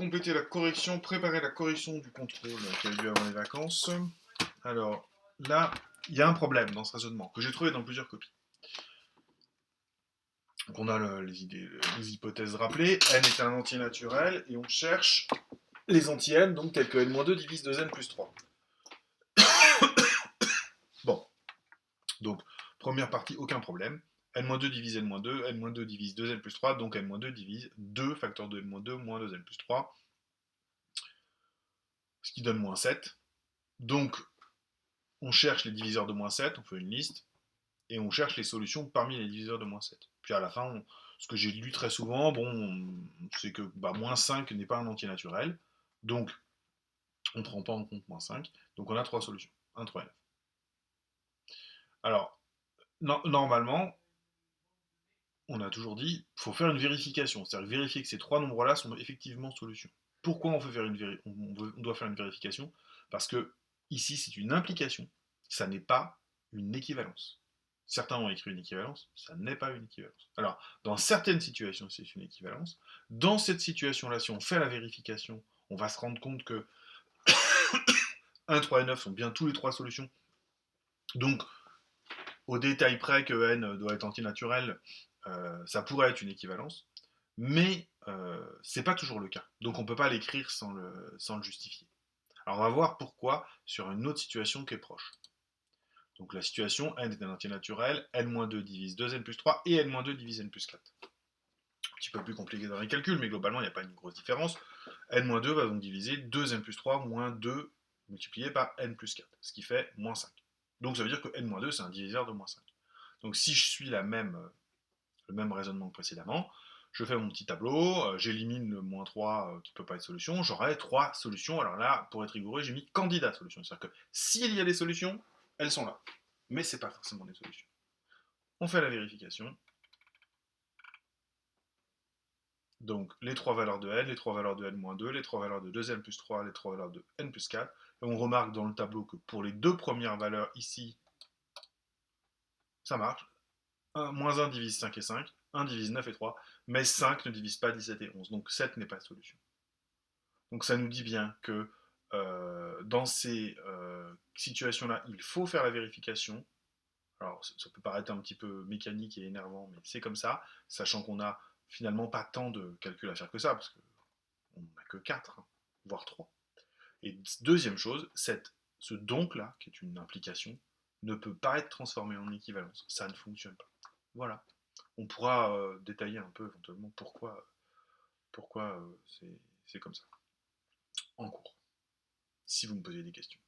compléter la correction, préparer la correction du contrôle qui a eu lieu avant les vacances. Alors là, il y a un problème dans ce raisonnement que j'ai trouvé dans plusieurs copies. Donc on a les hypothèses rappelées. N est un entier naturel et on cherche les anti-n, donc tels que n-2 divise 2n plus 3. Bon, donc première partie, aucun problème. n-2 divise n-2, n-2 divise 2n plus 3, donc n-2 divise 2 facteur de n-2 moins 2n plus 3, ce qui donne moins 7. Donc on cherche les diviseurs de moins 7, on fait une liste, et on cherche les solutions parmi les diviseurs de moins 7. Puis à la fin, ce que j'ai lu très souvent, c'est que moins 5 n'est pas un entier naturel, donc on ne prend pas en compte moins 5, donc on a 3 solutions, 1, 3 et 9. Alors, normalement, on a toujours dit, il faut faire une vérification, c'est-à-dire vérifier que ces 3 nombres-là sont effectivement solutions. Pourquoi on doit faire une vérification? Parce que ici, c'est une implication, ça n'est pas une équivalence. Certains ont écrit une équivalence, ça n'est pas une équivalence. Alors, dans certaines situations, c'est une équivalence. Dans cette situation-là, si on fait la vérification, on va se rendre compte que 1, 3 et 9 sont bien tous les 3 solutions. Donc, au détail près que n doit être antinaturel, ça pourrait être une équivalence, mais c'est pas toujours le cas. Donc on peut pas l'écrire sans le justifier. Alors on va voir pourquoi sur une autre situation qui est proche. Donc la situation, n est un entier naturel, n-2 divise 2n plus 3 et n-2 divise n plus 4. Un petit peu plus compliqué dans les calculs, mais globalement il n'y a pas une grosse différence. n-2 va donc diviser 2n plus 3 moins 2 multiplié par n plus 4, ce qui fait moins 5. Donc ça veut dire que n-2 c'est un diviseur de moins 5. Donc si je suis le même raisonnement que précédemment, je fais mon petit tableau, j'élimine le moins 3 qui ne peut pas être solution, j'aurai 3 solutions. Alors là, pour être rigoureux, j'ai mis candidat solution. C'est-à-dire que s'il y a des solutions, elles sont là. Mais ce n'est pas forcément des solutions. On fait la vérification. Donc les 3 valeurs de n, les 3 valeurs de n-2, les 3 valeurs de 2n plus 3, les 3 valeurs de n plus 4. Et on remarque dans le tableau que pour les deux premières valeurs ici, ça marche. Moins 1 divise 5 et 5, 1 divise 9 et 3, mais 5 ne divise pas 17 et 11, donc 7 n'est pas solution. Donc ça nous dit bien que dans ces situations-là, il faut faire la vérification. Alors ça peut paraître un petit peu mécanique et énervant, mais c'est comme ça, sachant qu'on n'a finalement pas tant de calculs à faire que ça, parce qu'on n'a que 4, hein, voire 3. Et deuxième chose, ce donc-là, qui est une implication, ne peut pas être transformé en équivalence. Ça ne fonctionne pas. Voilà. On pourra détailler un peu éventuellement pourquoi c'est comme ça en cours, si vous me posez des questions.